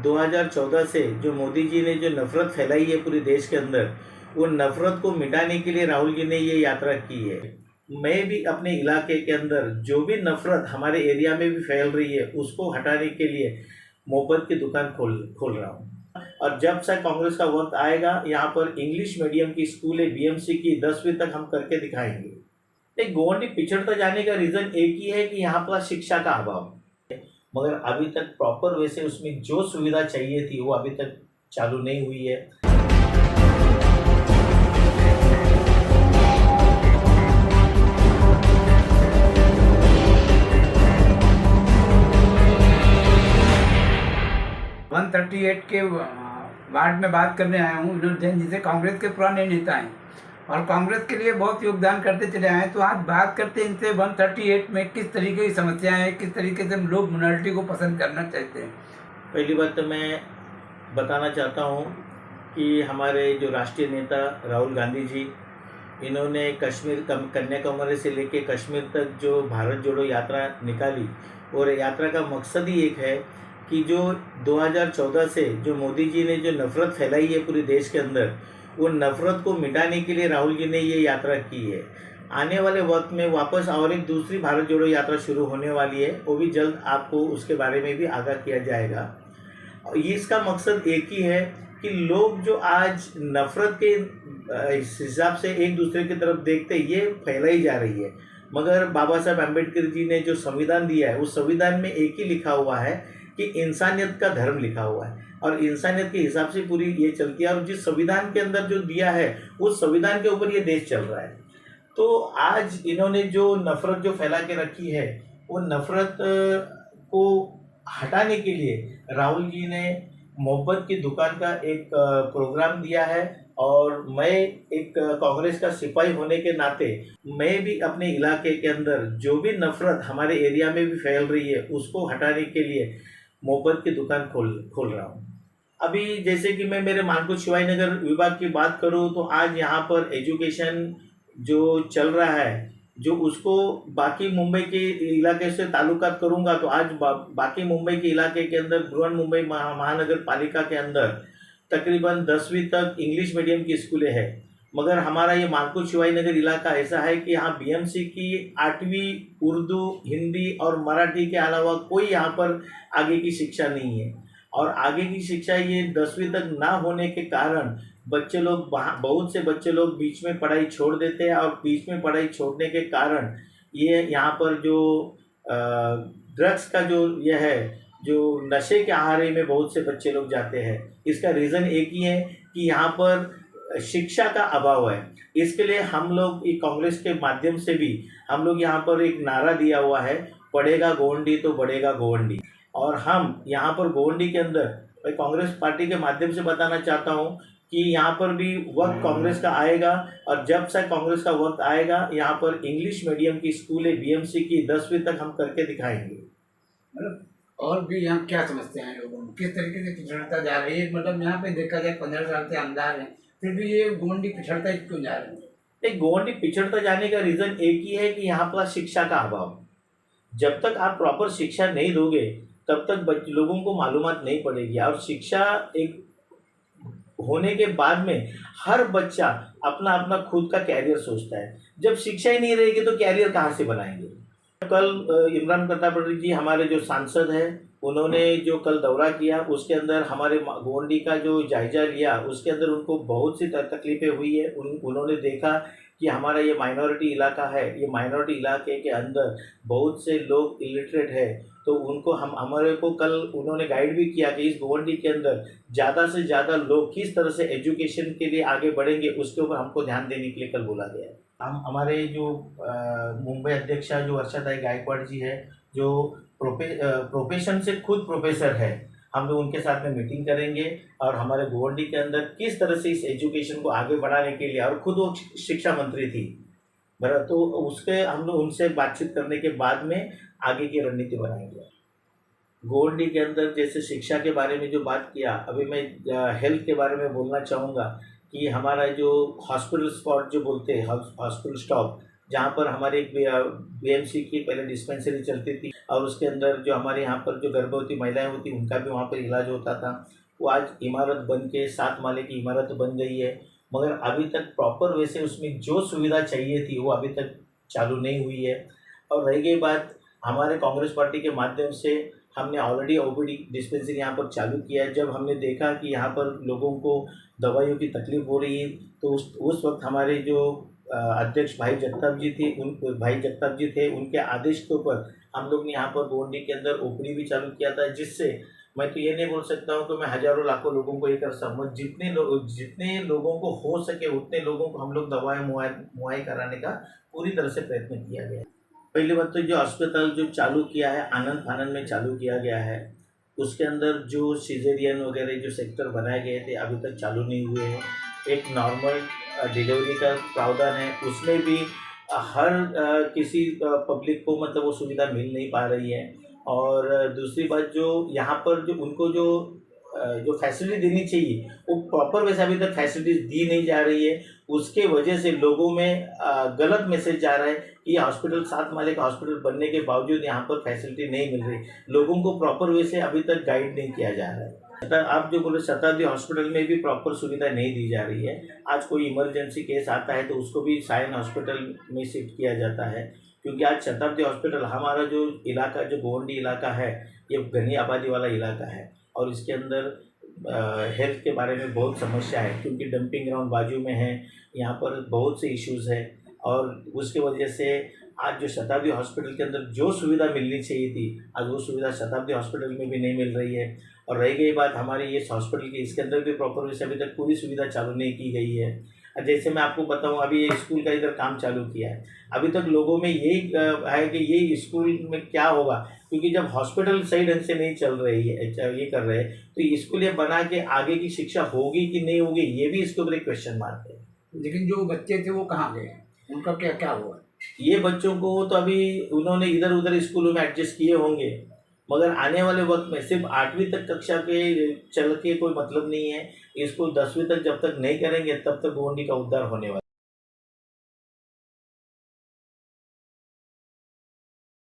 2014 से जो मोदी जी ने जो नफरत फैलाई है पूरे देश के अंदर, वो नफरत को मिटाने के लिए राहुल जी ने ये यात्रा की है। मैं भी अपने इलाके के अंदर जो भी नफरत हमारे एरिया में भी फैल रही है उसको हटाने के लिए मोहब्बत की दुकान खोल रहा हूँ। और जब से कांग्रेस का वक्त आएगा, यहाँ पर इंग्लिश मीडियम की स्कूल है बीएमसी की 10वीं तक हम करके दिखाएंगे। एक गोवंडी पिछड़ता जाने का रीजन एक ही है कि यहाँ पर शिक्षा का अभाव, मगर अभी तक प्रॉपर वैसे उसमें जो सुविधा चाहिए थी वो अभी तक चालू नहीं हुई है। वन 38 के वार्ड में बात करने आया हूँ। विनोद जैन जी से, कांग्रेस के पुराने नेता हैं और कांग्रेस के लिए बहुत योगदान करते चले आए हैं। तो आज बात करते हैं इनसे 138 में किस तरीके की समस्याएं हैं, किस तरीके से लोग मिनॉरिटी को पसंद करना चाहते हैं। पहली बात तो मैं बताना चाहता हूँ कि हमारे जो राष्ट्रीय नेता राहुल गांधी जी, इन्होंने कश्मीर कन्याकुमारी से लेके कश्मीर तक जो भारत जोड़ो यात्रा निकाली, और यात्रा का मकसद ही एक है कि जो 2014 से जो मोदी जी ने जो नफरत फैलाई है पूरे देश के अंदर, वो नफरत को मिटाने के लिए राहुल जी ने ये यात्रा की है। आने वाले वक्त में वापस और एक दूसरी भारत जोड़ो यात्रा शुरू होने वाली है, वो भी जल्द आपको उसके बारे में भी आगाह किया जाएगा। इसका मकसद एक ही है कि लोग जो आज नफरत के हिसाब से एक दूसरे की तरफ देखते, ये फैलाई जा रही है। मगर बाबा साहब अम्बेडकर जी ने जो संविधान दिया है, उस संविधान में एक ही लिखा हुआ है कि इंसानियत का धर्म लिखा हुआ है, और इंसानियत के हिसाब से पूरी ये चलती है। और जिस संविधान के अंदर जो दिया है, उस संविधान के ऊपर ये देश चल रहा है। तो आज इन्होंने जो नफरत जो फैला के रखी है, वो नफरत को हटाने के लिए राहुल जी ने मोहब्बत की दुकान का एक प्रोग्राम दिया है। और मैं एक कांग्रेस का सिपाही होने के नाते मैं भी अपने इलाके के अंदर जो भी नफरत हमारे एरिया में भी फैल रही है उसको हटाने के लिए मोहब्बत की दुकान खोल रहा हूँ। अभी जैसे कि मैं मेरे मानकुट शिवाजी नगर विभाग की बात करूँ, तो आज यहाँ पर एजुकेशन जो चल रहा है, जो उसको बाकी मुंबई के इलाके से ताल्लुकात करूँगा, तो आज बाकी मुंबई के इलाके के अंदर बृहन मुंबई महानगर पालिका के अंदर तकरीबन 10वीं तक इंग्लिश मीडियम की स्कूलें हैं। मगर हमारा ये मानकुट शिवाजी नगर इलाका ऐसा है कि यहाँ बीएमसी की 8वीं उर्दू, हिंदी और मराठी के अलावा कोई यहाँ पर आगे की शिक्षा नहीं है। और आगे की शिक्षा ये 10वीं तक ना होने के कारण बच्चे लोग, बहुत से बच्चे लोग बीच में पढ़ाई छोड़ देते हैं, और बीच में पढ़ाई छोड़ने के कारण ये यहाँ पर जो ड्रग्स का जो यह है, जो नशे के आहारे में बहुत से बच्चे लोग जाते हैं। इसका रीज़न एक ही है कि यहाँ पर शिक्षा का अभाव है। इसके लिए हम लोग कांग्रेस के माध्यम से भी हम लोग यहाँ पर एक नारा दिया हुआ है, पढ़ेगा गोवंडी तो बढ़ेगा गोवंडी। और हम यहाँ पर गोवंडी के अंदर, मैं कांग्रेस पार्टी के माध्यम से बताना चाहता हूँ कि यहाँ पर भी वक्त कांग्रेस का आएगा, और जब से कांग्रेस का वक्त आएगा, यहाँ पर इंग्लिश मीडियम की स्कूल है बीएमसी की 10वीं तक हम करके दिखाएंगे। मतलब और भी यहाँ क्या समझते हैं लोगों में, किस तरीके से पिछड़ता जा रही है? मतलब यहाँ पे देखा जाए 15 साल से आमदार हैं, फिर भी ये गोवंडी पिछड़ता क्यों जा रहे हैं? एक गोवंडी पिछड़ता जाने का रीज़न एक ही है कि यहाँ पर शिक्षा का अभाव। जब तक आप प्रॉपर शिक्षा नहीं दोगे, तब तक लोगों को मालूमात नहीं पड़ेगी। और शिक्षा एक होने के बाद में हर बच्चा अपना अपना खुद का कैरियर सोचता है। जब शिक्षा ही नहीं रहेगी तो कैरियर कहाँ से बनाएंगे? कल इमरान प्रताप रेड्डी जी, हमारे जो सांसद हैं, उन्होंने जो कल दौरा किया, उसके अंदर हमारे गोवंडी का जो जायजा लिया, उसके अंदर उनको बहुत सी तकलीफ़ें हुई है। उन्होंने देखा कि हमारा ये माइनॉरिटी इलाका है, ये माइनॉरिटी इलाके के अंदर बहुत से लोग इलिटरेट है, तो उनको हमारे को कल उन्होंने गाइड भी किया कि इस गोवंडी के अंदर ज़्यादा से ज़्यादा लोग किस तरह से एजुकेशन के लिए आगे बढ़ेंगे, उसके ऊपर हमको ध्यान देने के लिए कल बोला गया है। हमारे जो मुंबई अध्यक्षा जो वर्षाताई गायकवाड़ जी है, जो प्रोफेशन से खुद प्रोफेसर है, हम लोग उनके साथ में मीटिंग करेंगे और हमारे गोवंडी के अंदर किस तरह से इस एजुकेशन को आगे बढ़ाने के लिए, और खुद वो शिक्षा मंत्री थी बराबर, तो उसके हम लोग उनसे बातचीत करने के बाद में आगे की रणनीति बनाएंगे। गोवंडी के अंदर जैसे शिक्षा के बारे में जो बात किया, अभी मैं हेल्थ के बारे में बोलना चाहूँगा कि हमारा जो हॉस्पिटल स्पॉट जो बोलते हैं, हॉस्पिटल स्टॉप, जहाँ पर हमारे बीएमसी की पहले डिस्पेंसरी चलती थी और उसके अंदर जो हमारे यहाँ पर जो गर्भवती महिलाएं होती उनका भी वहाँ पर इलाज होता था, वो आज इमारत बन के 7 माले की इमारत बन गई है। मगर अभी तक प्रॉपर वैसे उसमें जो सुविधा चाहिए थी वो अभी तक चालू नहीं हुई है। और रह गई बात, हमारे कांग्रेस पार्टी के माध्यम से हमने ऑलरेडी ओपीडी डिस्पेंसरी यहाँ पर चालू किया है। जब हमने देखा कि यहाँ पर लोगों को दवाइयों की तकलीफ हो रही है तो उस वक्त हमारे जो अध्यक्ष भाई जगताप जी थे, उनके आदेश के ऊपर हम लोग ने यहाँ पर गोंडी के अंदर ओपीडी भी चालू किया था, जिससे मैं तो ये नहीं बोल सकता हूँ कि मैं हज़ारों लाखों लोगों को ये कर सकूँ, जितने लोगों को हो सके उतने लोगों को हम लोग दवाएं मुहैया कराने का पूरी तरह से प्रयत्न किया गया है। पहली बात तो जो अस्पताल जो चालू किया है आनंद फानन में चालू किया गया है, उसके अंदर जो सीजेरियन वगैरह जो सेक्टर बनाए गए थे अभी तक चालू नहीं हुए हैं। एक नॉर्मल डिलीवरी का प्रावधान है, उसमें भी हर किसी पब्लिक को मतलब वो सुविधा मिल नहीं पा रही है। और दूसरी बात, जो यहाँ पर जो उनको जो फैसिलिटी देनी चाहिए वो प्रॉपर वैसे अभी तक फैसिलिटीज दी नहीं जा रही है। उसके वजह से लोगों में गलत मैसेज जा रहा है कि हॉस्पिटल 7 माले का हॉस्पिटल बनने के बावजूद यहाँ पर फैसिलिटी नहीं मिल रही, लोगों को प्रॉपर वे से अभी तक गाइड नहीं किया जा रहा है। आप जो बोले शताब्दी हॉस्पिटल में भी प्रॉपर सुविधा नहीं दी जा रही है। आज कोई इमरजेंसी केस आता है तो उसको भी सायन हॉस्पिटल में शिफ्ट किया जाता है, क्योंकि आज शताब्दी हॉस्पिटल हमारा जो इलाका जो गोंडी इलाका है ये घनी आबादी वाला इलाका है और इसके अंदर हेल्थ के बारे में बहुत समस्या है, क्योंकि डंपिंग ग्राउंड बाजू में है, यहाँ पर बहुत से इश्यूज़ है। और उसके वजह से आज जो शताब्दी हॉस्पिटल के अंदर जो सुविधा मिलनी चाहिए थी आज वो सुविधा शताब्दी हॉस्पिटल में भी नहीं मिल रही है। और रह गई बात हमारी ये हॉस्पिटल की, इसके अंदर भी प्रॉपर वैसे अभी तक पूरी सुविधा चालू नहीं की गई है। जैसे मैं आपको बताऊं, अभी ये स्कूल का इधर काम चालू किया है, अभी तक लोगों में यही है कि ये स्कूल में क्या होगा, क्योंकि जब हॉस्पिटल सही ढंग से नहीं चल रही है, ये कर रहे हैं, तो स्कूल ये बना के आगे की शिक्षा होगी कि नहीं होगी ये भी इसके ऊपर एक क्वेश्चन मार्क है। लेकिन जो बच्चे थे वो कहाँ गए, उनका क्या क्या हुआ? ये बच्चों को तो अभी उन्होंने इधर उधर स्कूलों में एडजस्ट किए होंगे, मगर आने वाले वक्त में सिर्फ 8वीं तक कक्षा के चल के कोई मतलब नहीं है। इसको 10वीं तक जब तक नहीं करेंगे तब तक गोंडी का उद्धार होने वाला